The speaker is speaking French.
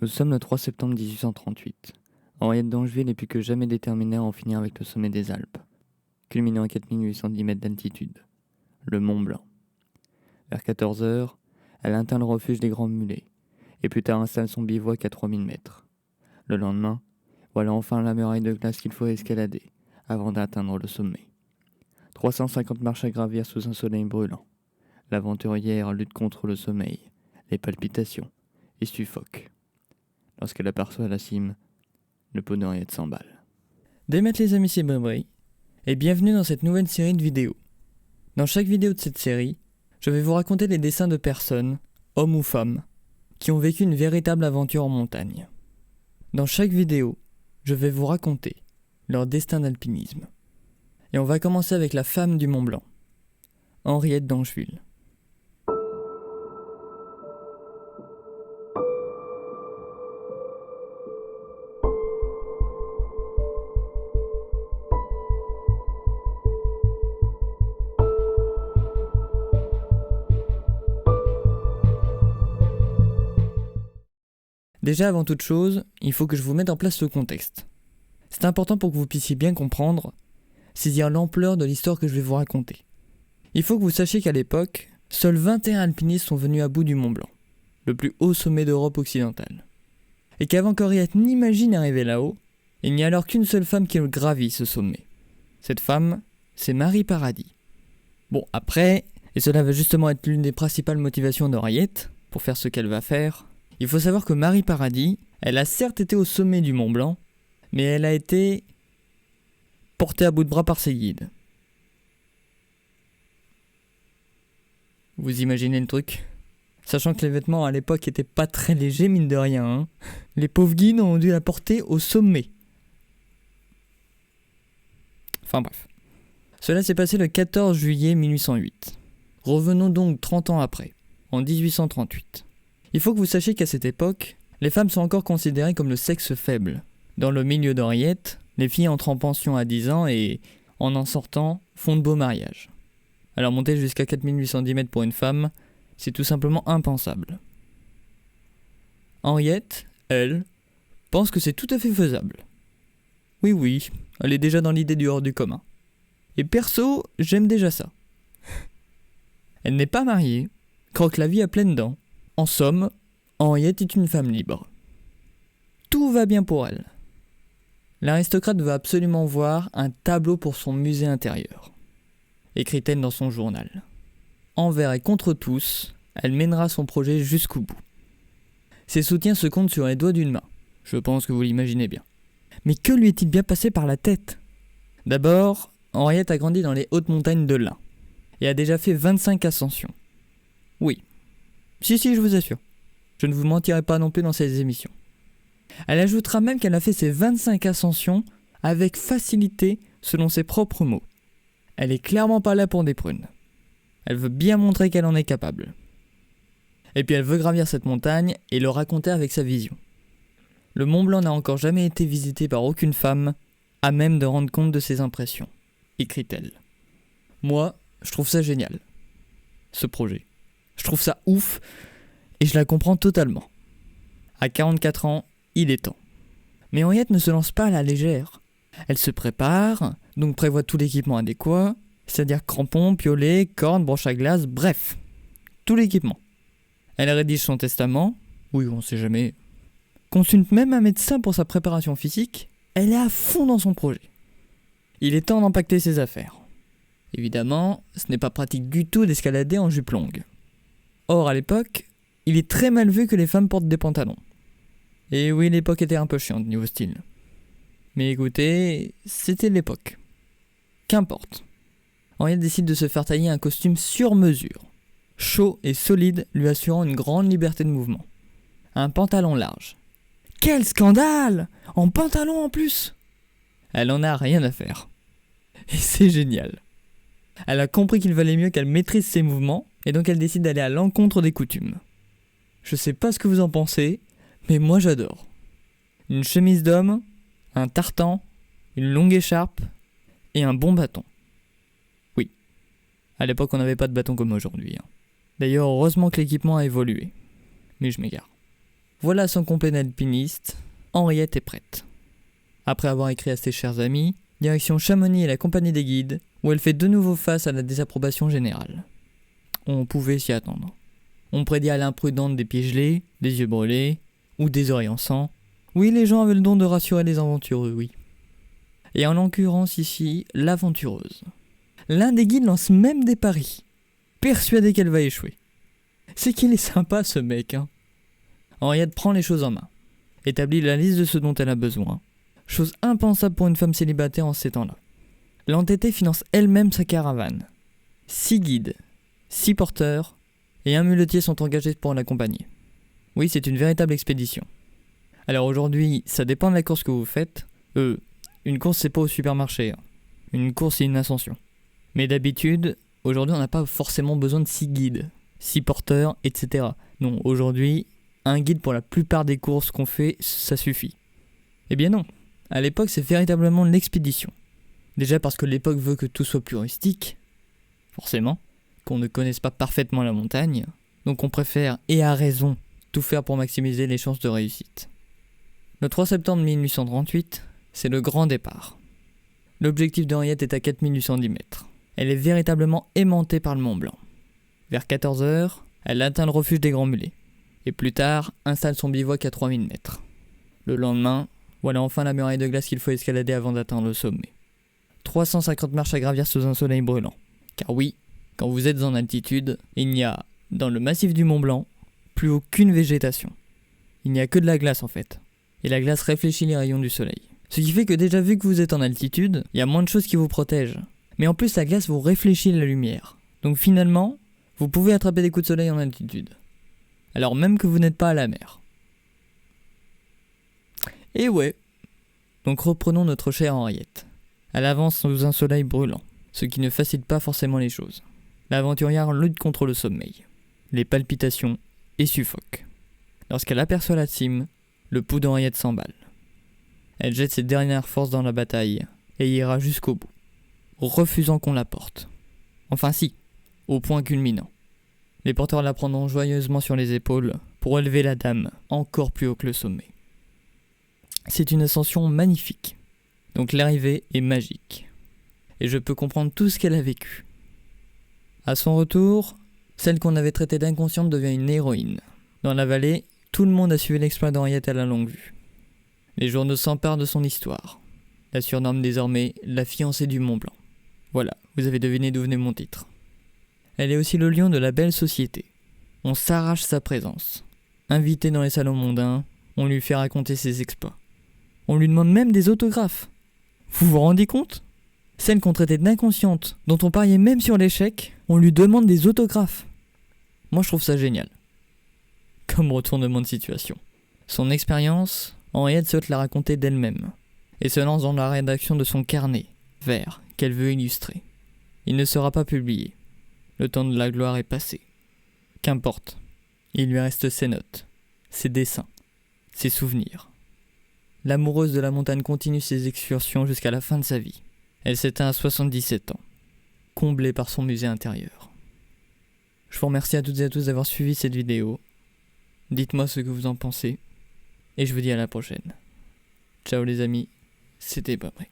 Nous sommes le 3 septembre 1838. Henriette d'Angeville est plus que jamais déterminée à en finir avec le sommet des Alpes, culminant à 4810 mètres d'altitude, le Mont Blanc. Vers 14 heures, elle atteint le refuge des Grands Mulets, et plus tard installe son bivouac à 3000 mètres. Le lendemain, voilà enfin la muraille de glace qu'il faut escalader, avant d'atteindre le sommet. 350 marches à gravir sous un soleil brûlant. L'aventurière lutte contre le sommeil, les palpitations, et suffoque. Lorsqu'elle aperçoit la cime, le pot d'Henriette s'emballe. Demet les amis, c'est Brebri, et bienvenue dans cette nouvelle série de vidéos. Dans chaque vidéo de cette série, je vais vous raconter les destins de personnes, hommes ou femmes, qui ont vécu une véritable aventure en montagne. Dans chaque vidéo, je vais vous raconter leur destin d'alpinisme. Et on va commencer avec la femme du Mont Blanc, Henriette d'Angeville. Déjà, avant toute chose, il faut que je vous mette en place le contexte. C'est important pour que vous puissiez bien comprendre, saisir l'ampleur de l'histoire que je vais vous raconter. Il faut que vous sachiez qu'à l'époque, seuls 21 alpinistes sont venus à bout du Mont Blanc, le plus haut sommet d'Europe occidentale. Et qu'avant qu'Henriette n'imagine arriver là-haut, il n'y a alors qu'une seule femme qui gravit ce sommet. Cette femme, c'est Marie Paradis. Bon, après, et cela va justement être l'une des principales motivations d'Henriette, pour faire ce qu'elle va faire, il faut savoir que Marie Paradis, elle a certes été au sommet du Mont Blanc, mais elle a été portée à bout de bras par ses guides. Vous imaginez le truc ? Sachant que les vêtements à l'époque étaient pas très légers, mine de rien, hein. Les pauvres guides ont dû la porter au sommet. Enfin bref. Cela s'est passé le 14 juillet 1808. Revenons donc 30 ans après, en 1838. Il faut que vous sachiez qu'à cette époque, les femmes sont encore considérées comme le sexe faible. Dans le milieu d'Henriette, les filles entrent en pension à 10 ans et, en sortant, font de beaux mariages. Alors monter jusqu'à 4810 mètres pour une femme, c'est tout simplement impensable. Henriette, elle, pense que c'est tout à fait faisable. Oui, elle est déjà dans l'idée du hors du commun. Et perso, j'aime déjà ça. Elle n'est pas mariée, croque la vie à pleines dents. En somme, Henriette est une femme libre. Tout va bien pour elle. L'aristocrate veut absolument voir un tableau pour son musée intérieur, écrit-elle dans son journal. Envers et contre tous, elle mènera son projet jusqu'au bout. Ses soutiens se comptent sur les doigts d'une main. Je pense que vous l'imaginez bien. Mais que lui est-il bien passé par la tête ? D'abord, Henriette a grandi dans les hautes montagnes de l'Ain et a déjà fait 25 ascensions. Oui. Si, je vous assure. Je ne vous mentirai pas non plus dans ces émissions. Elle ajoutera même qu'elle a fait ses 25 ascensions avec facilité selon ses propres mots. Elle est clairement pas là pour des prunes. Elle veut bien montrer qu'elle en est capable. Et puis elle veut gravir cette montagne et le raconter avec sa vision. Le Mont Blanc n'a encore jamais été visité par aucune femme à même de rendre compte de ses impressions, écrit-elle. Moi, je trouve ça génial, ce projet. Je trouve ça ouf et je la comprends totalement. À 44 ans, il est temps. Mais Henriette ne se lance pas à la légère. Elle se prépare, donc prévoit tout l'équipement adéquat, c'est-à-dire crampons, piolets, cordes, broches à glace, bref, tout l'équipement. Elle rédige son testament, oui, on sait jamais. Consulte même un médecin pour sa préparation physique, elle est à fond dans son projet. Il est temps d'empacter ses affaires. Évidemment, ce n'est pas pratique du tout d'escalader en jupe longue. Or, à l'époque, il est très mal vu que les femmes portent des pantalons. Et oui, l'époque était un peu chiante niveau style. Mais écoutez, c'était l'époque. Qu'importe. Henriette décide de se faire tailler un costume sur mesure, chaud et solide, lui assurant une grande liberté de mouvement. Un pantalon large. Quel scandale ! En pantalon en plus ! Elle en a rien à faire. Et c'est génial. Elle a compris qu'il valait mieux qu'elle maîtrise ses mouvements, et donc elle décide d'aller à l'encontre des coutumes. Je sais pas ce que vous en pensez, mais moi j'adore. Une chemise d'homme, un tartan, une longue écharpe et un bon bâton. Oui, à l'époque on n'avait pas de bâton comme aujourd'hui. D'ailleurs, heureusement que l'équipement a évolué. Mais je m'égare. Voilà son complet d'alpiniste, Henriette est prête. Après avoir écrit à ses chers amis, direction Chamonix et la compagnie des guides, où elle fait de nouveau face à la désapprobation générale. On pouvait s'y attendre. On prédit à l'imprudente des pieds gelés, des yeux brûlés, ou des oreilles en sang. Oui, les gens avaient le don de rassurer les aventureux, oui. Et en l'occurrence ici, l'aventureuse. L'un des guides lance même des paris, persuadé qu'elle va échouer. C'est qu'il est sympa ce mec, hein. Henriette prend les choses en main, établit la liste de ce dont elle a besoin, chose impensable pour une femme célibataire en ces temps-là. L'entêtée finance elle-même sa caravane. 6 guides, 6 porteurs, et un muletier sont engagés pour l'accompagner. Oui, c'est une véritable expédition. Alors aujourd'hui, ça dépend de la course que vous faites. Une course c'est pas au supermarché, hein. Une course c'est une ascension. Mais d'habitude, aujourd'hui on n'a pas forcément besoin de 6 guides, 6 porteurs, etc. Non, aujourd'hui, un guide pour la plupart des courses qu'on fait, ça suffit. Eh bien non, à l'époque c'est véritablement l'expédition. Déjà parce que l'époque veut que tout soit plus rustique, forcément, qu'on ne connaisse pas parfaitement la montagne, donc on préfère, et à raison, tout faire pour maximiser les chances de réussite. Le 3 septembre 1838, c'est le grand départ. L'objectif d'Henriette est à 4810 mètres. Elle est véritablement aimantée par le Mont Blanc. Vers 14h, elle atteint le refuge des Grands Mulets. Et plus tard, installe son bivouac à 3000 mètres. Le lendemain, voilà enfin la muraille de glace qu'il faut escalader avant d'atteindre le sommet. 350 marches à gravir sous un soleil brûlant. Car oui, quand vous êtes en altitude, il n'y a, dans le massif du Mont Blanc, plus aucune végétation. Il n'y a que de la glace en fait. Et la glace réfléchit les rayons du soleil. Ce qui fait que déjà vu que vous êtes en altitude, il y a moins de choses qui vous protègent. Mais en plus la glace vous réfléchit la lumière. Donc finalement, vous pouvez attraper des coups de soleil en altitude. Alors même que vous n'êtes pas à la mer. Et ouais. Donc reprenons notre chère Henriette. Elle avance sous un soleil brûlant, ce qui ne facilite pas forcément les choses. L'aventurière lutte contre le sommeil, les palpitations et suffoque. Lorsqu'elle aperçoit la cime, le pouls d'Henriette s'emballe. Elle jette ses dernières forces dans la bataille et ira jusqu'au bout, refusant qu'on la porte. Enfin si, au point culminant. Les porteurs la prendront joyeusement sur les épaules pour élever la dame encore plus haut que le sommet. C'est une ascension magnifique, donc l'arrivée est magique. Et je peux comprendre tout ce qu'elle a vécu. À son retour, celle qu'on avait traitée d'inconsciente devient une héroïne. Dans la vallée, tout le monde a suivi l'exploit d'Henriette à la longue vue. Les journaux s'emparent de son histoire. La surnomment désormais la fiancée du Mont Blanc. Voilà, vous avez deviné d'où venait mon titre. Elle est aussi le lion de la belle société. On s'arrache sa présence. Invitée dans les salons mondains, on lui fait raconter ses exploits. On lui demande même des autographes. Vous vous rendez compte ? Celle qu'on traitait d'inconsciente, dont on pariait même sur l'échec, on lui demande des autographes. Moi je trouve ça génial. Comme retournement de situation. Son expérience, Henriette souhaite la raconter d'elle-même, et se lance dans la rédaction de son carnet, vert, qu'elle veut illustrer. Il ne sera pas publié. Le temps de la gloire est passé. Qu'importe. Il lui reste ses notes, ses dessins, ses souvenirs. L'amoureuse de la montagne continue ses excursions jusqu'à la fin de sa vie. Elle s'éteint à 77 ans, comblée par son musée intérieur. Je vous remercie à toutes et à tous d'avoir suivi cette vidéo. Dites-moi ce que vous en pensez, et je vous dis à la prochaine. Ciao les amis, c'était Babré.